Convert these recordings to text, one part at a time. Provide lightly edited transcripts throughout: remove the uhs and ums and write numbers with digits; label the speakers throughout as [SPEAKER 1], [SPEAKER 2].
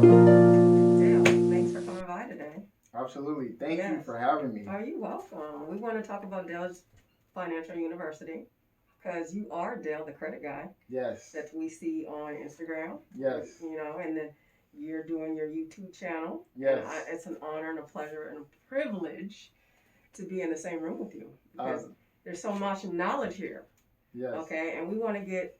[SPEAKER 1] Dale, thanks for coming by today.
[SPEAKER 2] Absolutely. Thank you
[SPEAKER 1] Yes.
[SPEAKER 2] for having me.
[SPEAKER 1] Are you welcome? We want to talk about Dale's Financial University because you are Dale, the credit guy
[SPEAKER 2] Yes.
[SPEAKER 1] that we see on Instagram.
[SPEAKER 2] Yes.
[SPEAKER 1] And then you're doing your YouTube channel.
[SPEAKER 2] Yes.
[SPEAKER 1] It's an honor and a pleasure and a privilege to be in the same room with you because there's so much knowledge here.
[SPEAKER 2] Yes.
[SPEAKER 1] Okay, and we want to get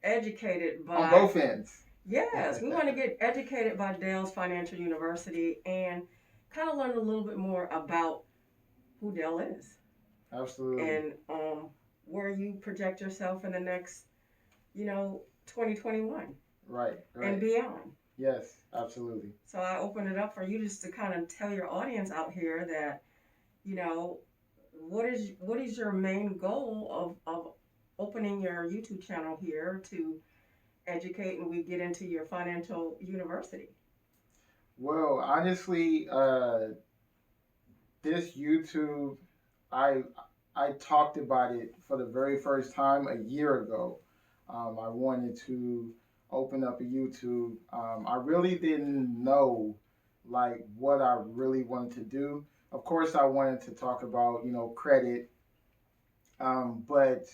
[SPEAKER 1] educated by
[SPEAKER 2] on both ends.
[SPEAKER 1] Yes, we want to get educated by Dale's Financial University and kind of learn a little bit more about who Dale is
[SPEAKER 2] Absolutely.
[SPEAKER 1] and where you project yourself in the next, 2021
[SPEAKER 2] Right.
[SPEAKER 1] and beyond.
[SPEAKER 2] Yes, absolutely.
[SPEAKER 1] So I open it up for you just to kind of tell your audience out here that, what is your main goal of opening your YouTube channel here to educate and we get into your financial university?
[SPEAKER 2] Well, honestly, this YouTube, I I talked about it for the very first time a year ago. I wanted to open up a YouTube. I really didn't know like what I really wanted to do. Of course, I wanted to talk about credit, but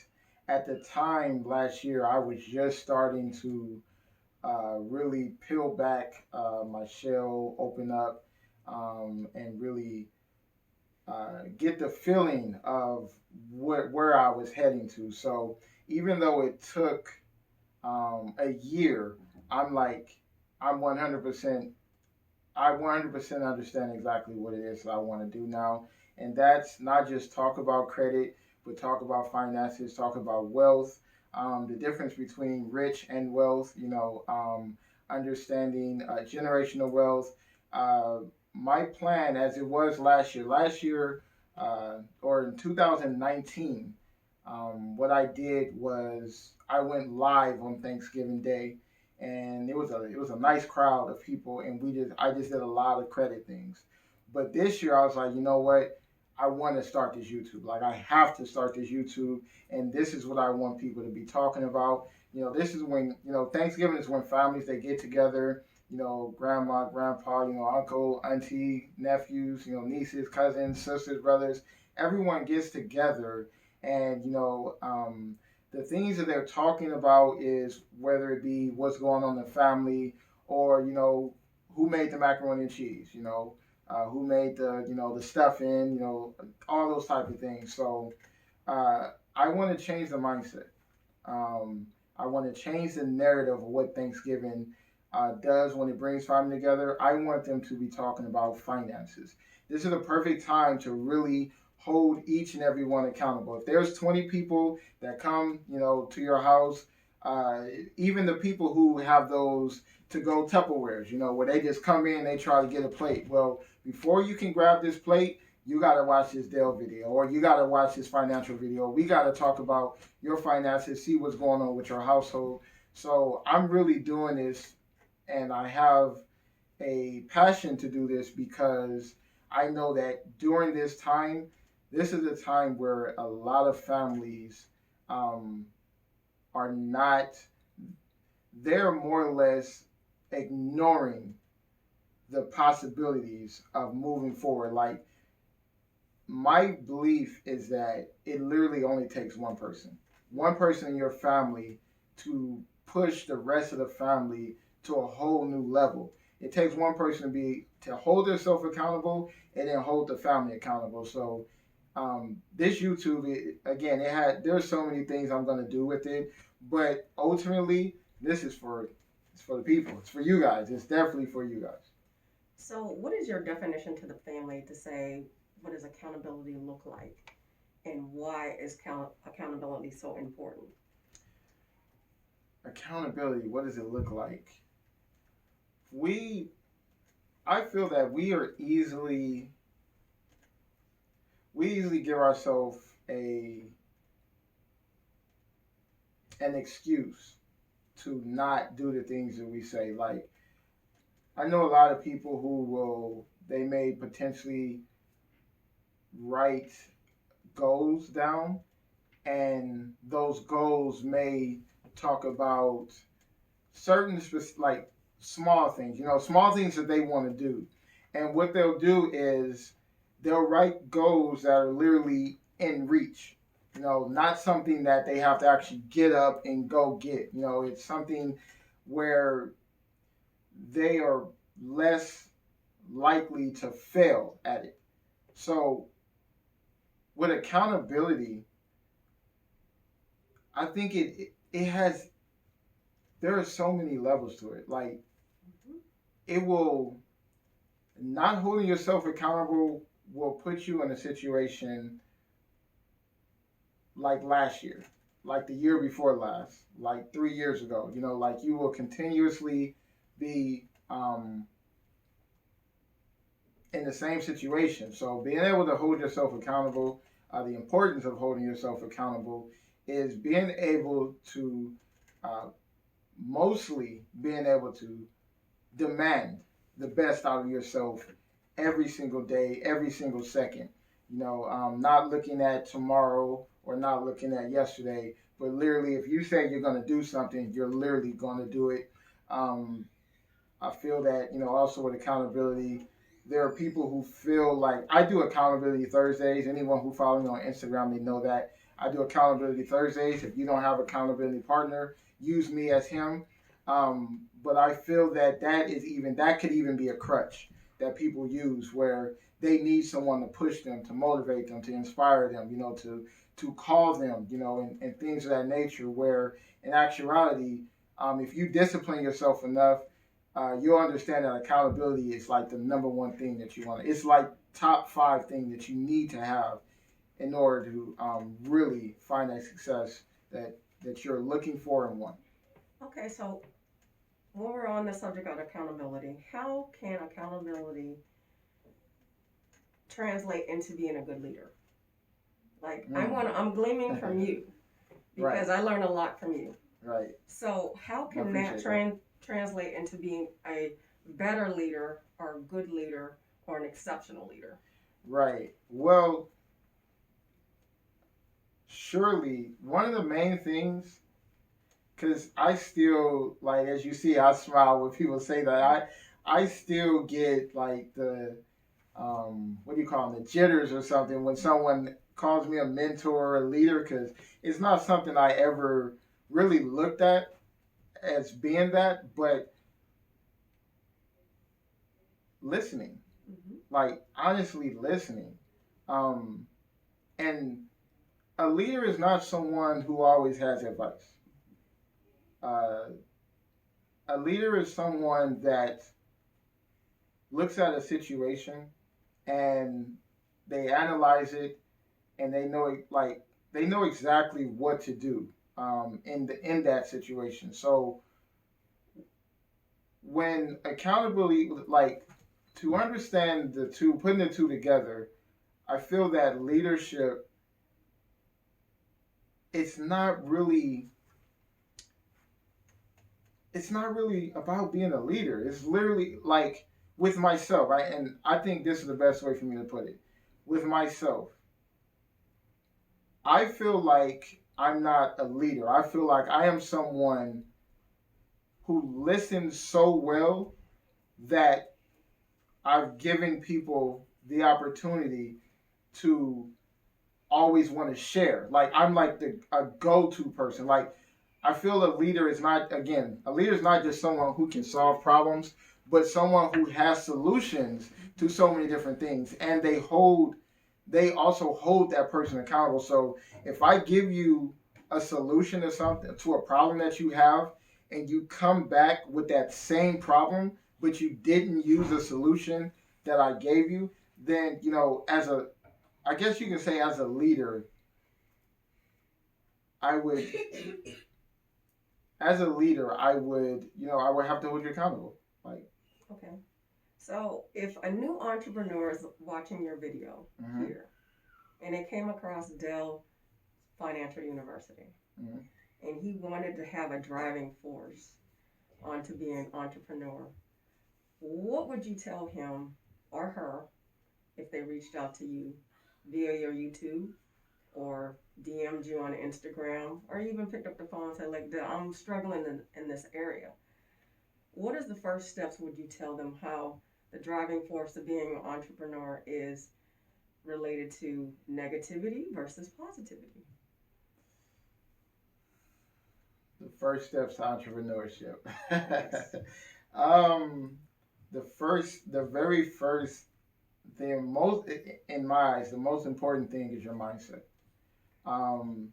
[SPEAKER 2] at the time last year, I was just starting to really peel back my shell, open up, and really get the feeling of where I was heading to. So even though it took a year, I'm like, I'm 100%. I 100% understand exactly what it is that I want to do now, and that's not just talk about credit, but talk about finances, talk about wealth, the difference between rich and wealth. Understanding generational wealth. Uh, my plan, as it was last year, or in 2019, what I did was I went live on Thanksgiving Day, and it was a nice crowd of people, and I just did a lot of credit things. But this year I was like, you know what? I want to start this YouTube. Like I have to start this YouTube, and this is what I want people to be talking about. This is when Thanksgiving is when families they get together. Grandma, grandpa, uncle, auntie, nephews, nieces, cousins, sisters, brothers. Everyone gets together, and the things that they're talking about is whether it be what's going on in the family, or who made the macaroni and cheese, who made the stuffing, all those type of things. So I want to change the mindset. I want to change the narrative of what Thanksgiving does when it brings family together. I want them to be talking about finances. This is a perfect time to really hold each and every one accountable. If there's 20 people that come, to your house, uh, even the people who have those to go Tupperwares, where they just come in, they try to get a plate. Well, before you can grab this plate, you got to watch this Dell video, or you got to watch this financial video. We got to talk about your finances, see what's going on with your household. So I'm really doing this, and I have a passion to do this because I know that during this time, this is a time where a lot of families um, are not, they're more or less ignoring the possibilities of moving forward. Like, my belief is that it literally only takes one person in your family to push the rest of the family to a whole new level. It takes one person to hold themselves accountable and then hold the family accountable. So this YouTube, again, there's so many things I'm gonna do with it, but ultimately this is for the people. It's for you guys. It's definitely for you guys.
[SPEAKER 1] So, what is your definition to the family to say what does accountability look like, and why is accountability so important?
[SPEAKER 2] Accountability. What does it look like? We, I feel that we easily give ourselves a an excuse to not do the things that we say. Like, I know a lot of people who they may potentially write goals down, and those goals may talk about certain like small things, small things that they want to do. And what they'll do is they'll write goals that are literally in reach. Not something that they have to actually get up and go get. It's something where they are less likely to fail at it. So with accountability, I think it has there are so many levels to it. Like it will not holding yourself accountable will put you in a situation like last year, like the year before last, like 3 years ago. Like you will continuously be in the same situation. So being able to hold yourself accountable, the importance of holding yourself accountable is being able to uh, mostly being able to demand the best out of yourself every single day, every single second. Not looking at tomorrow or not looking at yesterday, but literally, if you say you're going to do something, you're literally going to do it. Um, I feel that, also with accountability, there are people who feel like I do accountability Thursdays. Anyone who follows me on Instagram, they know that I do accountability Thursdays. If you don't have accountability partner, use me as him. But I feel that that could even be a crutch that people use where they need someone to push them, to motivate them, to inspire them, to call them, and things of that nature. Where in actuality, if you discipline yourself enough, you'll understand that accountability is like the number one thing that you want. It's like top five thing that you need to have in order to really find that success that you're looking for and want.
[SPEAKER 1] Okay, so when we're on the subject of accountability, how can accountability translate into being a good leader? Like I'm gleaming from you because I learned a lot from you.
[SPEAKER 2] Right.
[SPEAKER 1] So how can that translate into being a better leader or a good leader or an exceptional leader?
[SPEAKER 2] Right. Well, surely one of the main things, because I still, like, as you see, I smile when people say that. I still get like the what do you call them, the jitters or something when someone calls me a mentor or a leader, because it's not something I ever really looked at as being that, but listening, like honestly listening. Um, and a leader is not someone who always has advice. Uh, a leader is someone that looks at a situation and they analyze it and they know exactly what to do in that situation. So when accountability, like to understand the two, putting the two together, I feel that leadership, it's not really it's not really about being a leader. It's literally like with myself, right? And I think this is the best way for me to put it. With myself, I feel like I'm not a leader. I feel like I am someone who listens so well that I've given people the opportunity to always want to share. Like I'm like a go-to person. Like I feel a leader is not just someone who can solve problems, but someone who has solutions to so many different things, and they also hold that person accountable. So if I give you a solution to something, to a problem that you have, and you come back with that same problem, but you didn't use the solution that I gave you, then I guess you can say as a leader, I would as a leader, I would have to hold you accountable. Like,
[SPEAKER 1] okay. So if a new entrepreneur is watching your video here and it came across Dell Financial University and he wanted to have a driving force onto being an entrepreneur, what would you tell him or her if they reached out to you via your YouTube or DM'd you on Instagram or even picked up the phone and said, like, I'm struggling in this area? what is the first steps would you tell them how the driving force of being an entrepreneur is related to negativity versus positivity?
[SPEAKER 2] The first steps to entrepreneurship.
[SPEAKER 1] Yes.
[SPEAKER 2] The very first thing, most in my eyes, the most important thing is your mindset. Um,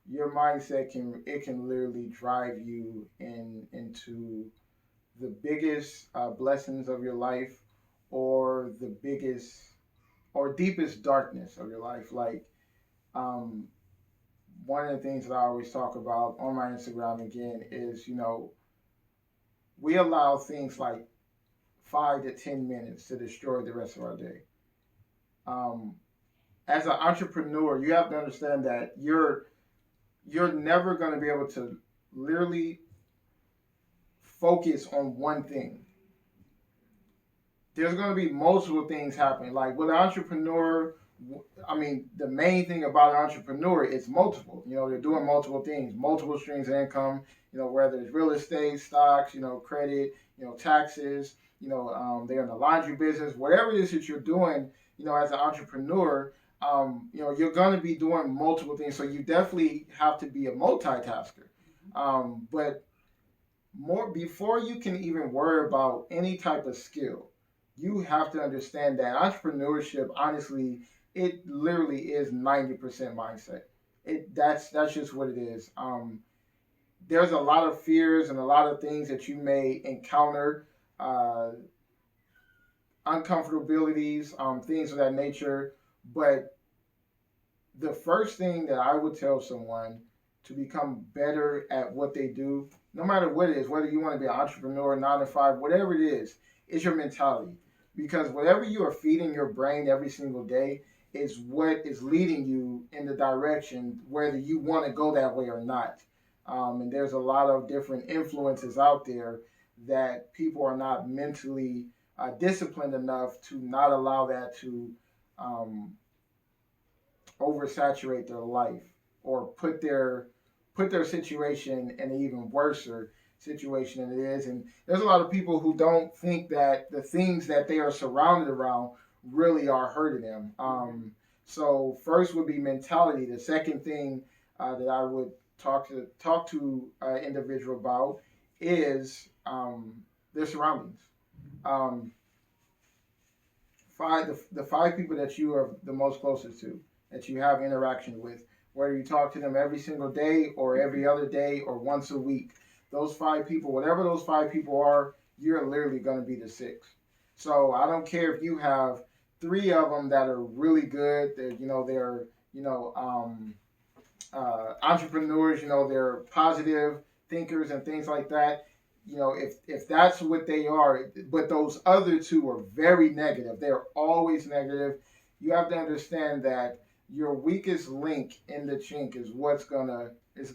[SPEAKER 2] your mindset can literally drive you into the biggest blessings of your life, or the biggest or deepest darkness of your life. Like, um, one of the things that I always talk about on my Instagram again is, we allow things like 5 to 10 minutes to destroy the rest of our day. Um, as an entrepreneur, you have to understand that you're never going to be able to literally focus on one thing. There's going to be multiple things happening. Like with an entrepreneur, I mean, the main thing about an entrepreneur is multiple. They're doing multiple things, multiple streams of income. Whether it's real estate, stocks, credit, taxes. They're in the laundry business. Whatever it is that you're doing, as an entrepreneur, you're going to be doing multiple things. So you definitely have to be a multitasker. But more before you can even worry about any type of skill, you have to understand that entrepreneurship, honestly, it literally is 90% mindset. That's just what it is. There's a lot of fears and a lot of things that you may encounter, uh, uncomfortabilities, things of that nature. But the first thing that I would tell someone to become better at what they do, no matter what it is, whether you want to be an entrepreneur, 9 to 5, whatever it is your mentality. Because whatever you are feeding your brain every single day is what is leading you in the direction, whether you want to go that way or not. And there's a lot of different influences out there that people are not mentally disciplined enough to not allow that to um, oversaturate their life, or put their situation in an even worse situation than it is. And there's a lot of people who don't think that the things that they are surrounded around really are hurting them. So first would be mentality. The second thing that I would talk to individual about is their surroundings. Um, the 5 people that you are the most closest to, that you have interaction with, whether you talk to them every single day or every other day or once a week. Those 5 people, whatever those 5 people are, you're literally going to be the sixth. So I don't care if you have 3 of them that are really good. They're entrepreneurs. They're positive thinkers and things like that. If that's what they are, but those other 2 are very negative. They're always negative. You have to understand that your weakest link in the chink is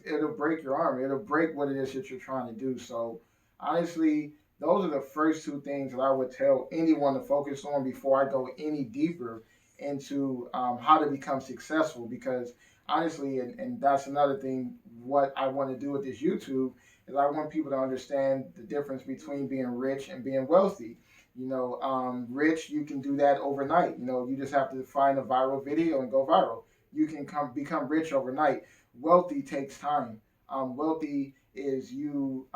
[SPEAKER 2] it'll break your arm. It'll break what it is that you're trying to do. So honestly, those are the first 2 things that I would tell anyone to focus on before I go any deeper into how to become successful. Because honestly, and that's another thing, what I want to do with this YouTube is I want people to understand the difference between being rich and being wealthy. Rich, you can do that overnight. You just have to find a viral video and go viral. You can become rich overnight. Wealthy takes time. Wealthy is you.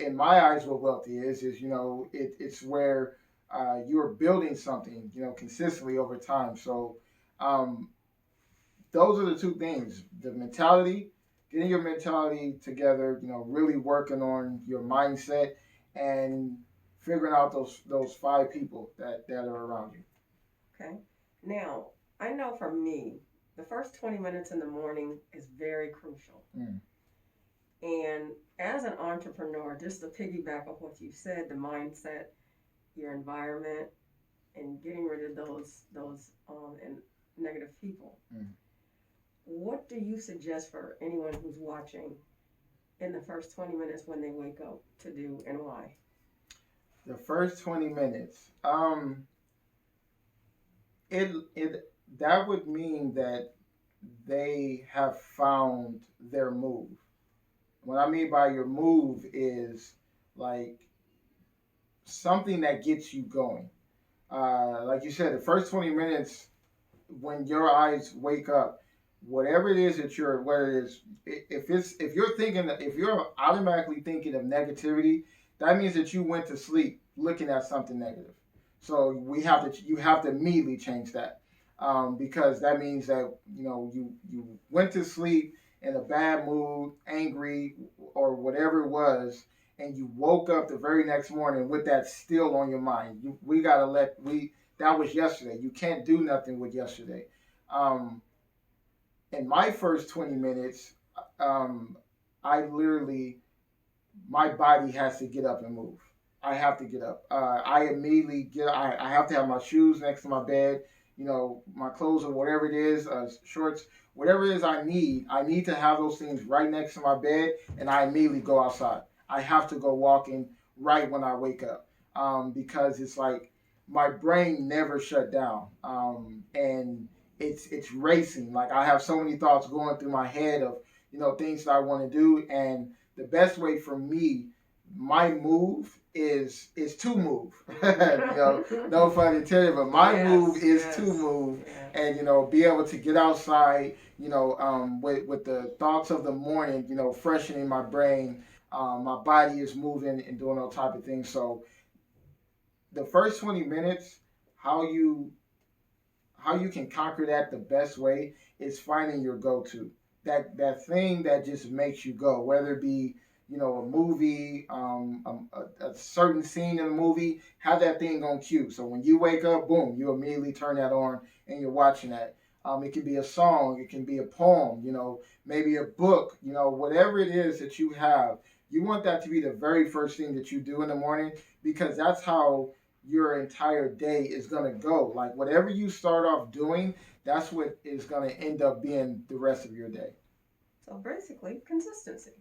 [SPEAKER 2] In my eyes, what wealthy is it's where you're building something consistently over time. So um, those are the 2 things: the mentality, getting your mentality together, really working on your mindset, and figuring out those 5 people that are around you.
[SPEAKER 1] Okay. Now, I know for me, the first 20 minutes in the morning is very crucial.
[SPEAKER 2] Mm.
[SPEAKER 1] And as an entrepreneur, just to piggyback on what you said, the mindset, your environment, and getting rid of those and negative people.
[SPEAKER 2] Mm.
[SPEAKER 1] What do you suggest for anyone who's watching in the first 20 minutes when they wake up to do, and why?
[SPEAKER 2] The first 20 minutes. It that would mean that they have found their move. What I mean by your move is, like, something that gets you going. Like you said, the first 20 minutes when your eyes wake up, whatever it is that you're, whether it's, if you're thinking, if you're automatically thinking of negativity, that means that you went to sleep looking at something negative. So you have to immediately change that, because that means that you went to sleep in a bad mood, angry, or whatever it was, and you woke up the very next morning with that still on your mind. We gotta that was yesterday. You can't do nothing with yesterday. Um, in my first 20 minutes, I literally, my body has to get up and move. I have to get up. I immediately I have to have my shoes next to my bed, my clothes or whatever it is, shorts, whatever it is I need. I need to have those things right next to my bed, and I immediately go outside. I have to go walking right when I wake up, because it's like my brain never shut down, and it's racing. Like I have so many thoughts going through my head of things that I want to do, and the best way for me, my move is to move. No pun intended, but my move is to move, and be able to get outside, with the thoughts of the morning, freshening my brain. My body is moving and doing all type of things. So the first 20 minutes, how you can conquer that the best way is finding your go-to. That thing that just makes you go, whether it be a movie, a certain scene in a movie, have that thing on cue. So when you wake up, boom, you immediately turn that on and you're watching that. It can be a song, it can be a poem, maybe a book, whatever it is that you have. You want that to be the very first thing that you do in the morning, because that's how your entire day is going to go. Like whatever you start off doing, that's what is going to end up being the rest of your day.
[SPEAKER 1] So basically, consistency.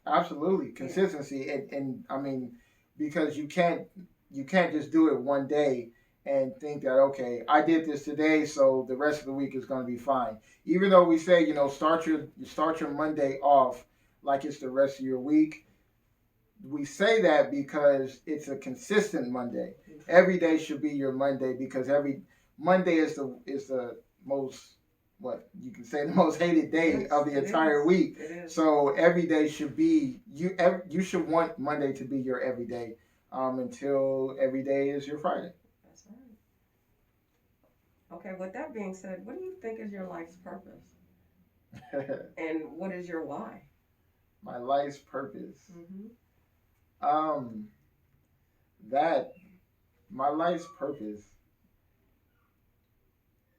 [SPEAKER 2] Absolutely, consistency, and I mean, because you can't just do it one day and think that, okay, I did this today, so the rest of the week is going to be fine. Even though we say start your Monday off like it's the rest of your week, we say that because it's a consistent Monday. Every day should be your Monday, because every Monday is the most, what you can say, the most hated day of the entire week. So every day should be you should want Monday to be your everyday, until every day is your Friday.
[SPEAKER 1] That's right. Okay, with that being said, what do you think is your life's purpose? And what is your why?
[SPEAKER 2] My life's purpose.
[SPEAKER 1] Mm-hmm.
[SPEAKER 2] That my life's purpose.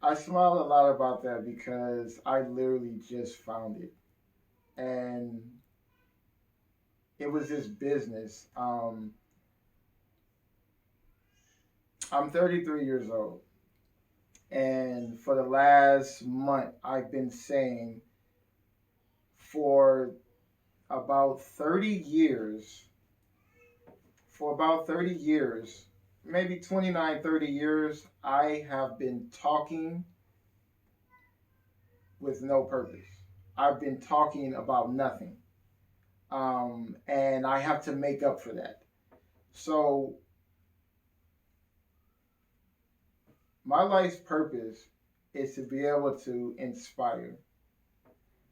[SPEAKER 2] I smile a lot about that because I literally just found it, and it was this business. I'm 33 years old, and for the last month, I've been saying for about 30 years. For about 30 years, maybe 29, 30 years, I have been talking with no purpose. I've been talking about nothing. And I have to make up for that. So my life's purpose is to be able to inspire,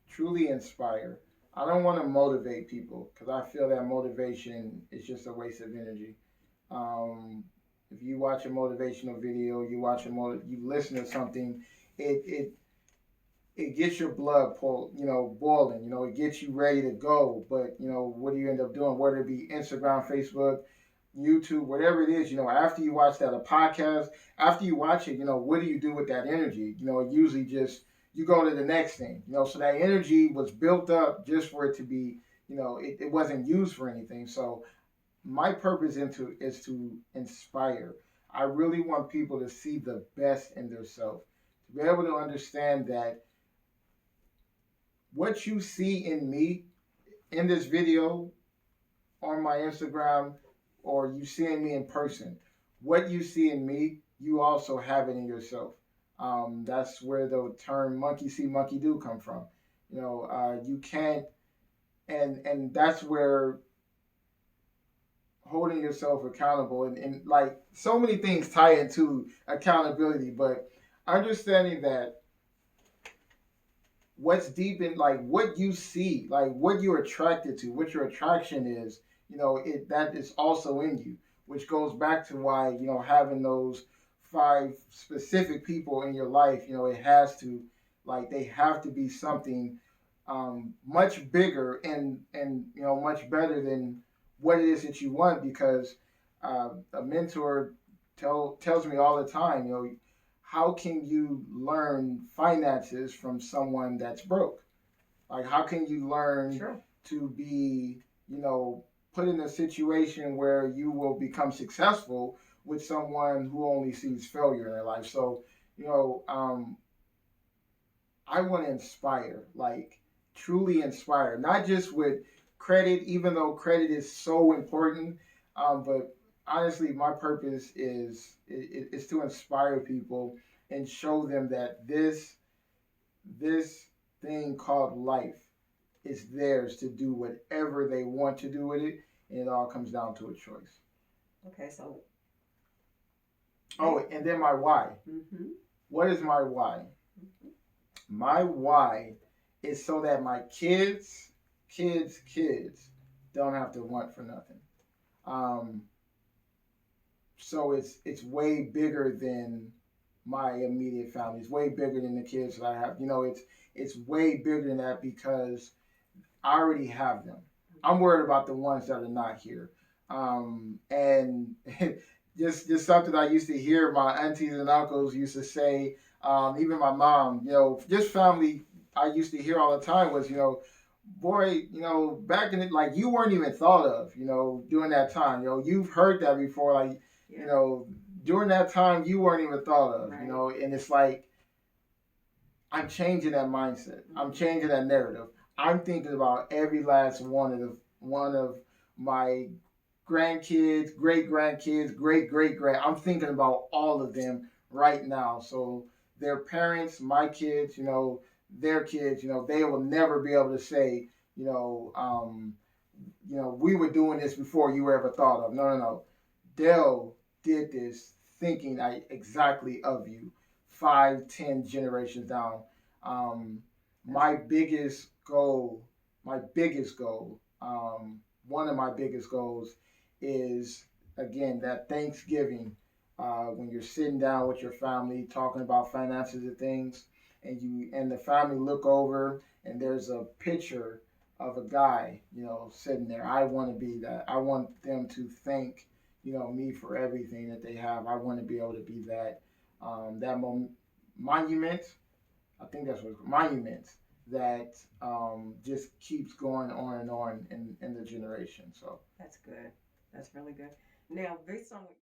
[SPEAKER 2] truly inspire. I don't want to motivate people, because I feel that motivation is just a waste of energy. If you watch a motivational video, you listen to something, it gets your blood boiling. It gets you ready to go. But what do you end up doing? Whether it be Instagram, Facebook, YouTube, whatever it is, after you watch that, a podcast, after you watch it, what do you do with that energy? It usually just, you go to the next thing, so that energy was built up just for it to be, it wasn't used for anything. So my purpose is to inspire. I really want people to see the best in themselves, to be able to understand that what you see in me in this video, on my Instagram, or you seeing me in person, what you see in me, you also have it in yourself. That's where the term monkey see, monkey do come from. You can't, and that's where holding yourself accountable, and like so many things tie into accountability, but understanding that what's deep in like what you see, like what you're attracted to, what your attraction is, that is also in you, which goes back to why, having those five specific people in your life, it has to, like, they have to be something much bigger and much better than what it is that you want, because a mentor tells me all the time, how can you learn finances from someone that's broke? Like, how can you learn
[SPEAKER 1] Sure.
[SPEAKER 2] to be, put in a situation where you will become successful with someone who only sees failure in their life? So, you know, um, I want to inspire, like, truly inspire, not just with credit, even though credit is so important, but honestly, my purpose is to inspire people and show them that this thing called life is theirs to do whatever they want to do with it, and it all comes down to a choice.
[SPEAKER 1] Okay, so.
[SPEAKER 2] Oh, and then my why.
[SPEAKER 1] Mm-hmm.
[SPEAKER 2] What is my why? Mm-hmm. My why is so that my kids don't have to want for nothing. Um, so it's way bigger than my immediate family. It's way bigger than the kids that I have. It's way bigger than that, because I already have them. I'm worried about the ones that are not here. And just something I used to hear my aunties and uncles used to say, even my mom, just family I used to hear all the time was, boy, back in it, like, you weren't even thought of, during that time. You've heard that before, like, during that time you weren't even thought of,
[SPEAKER 1] right.
[SPEAKER 2] And it's like, I'm changing that mindset. I'm changing that narrative. I'm thinking about every last one of my grandkids, great grandkids, great great grand. I'm thinking about all of them right now. So their parents, my kids, their kids, they will never be able to say, we were doing this before you were ever thought of. No, no, no. Dell did this thinking exactly of you, 5, 10 generations down. Um, my biggest goal, my biggest goal, one of my biggest goals is, again, that Thanksgiving, when you're sitting down with your family talking about finances and things, and the family look over and there's a picture of a guy, sitting there. I want to be that. I want them to thank, me for everything that they have. I want to be able to be that, monument. I think that's what monument that just keeps going on and on in the generation. So
[SPEAKER 1] That's good. That's really good. Now, based on what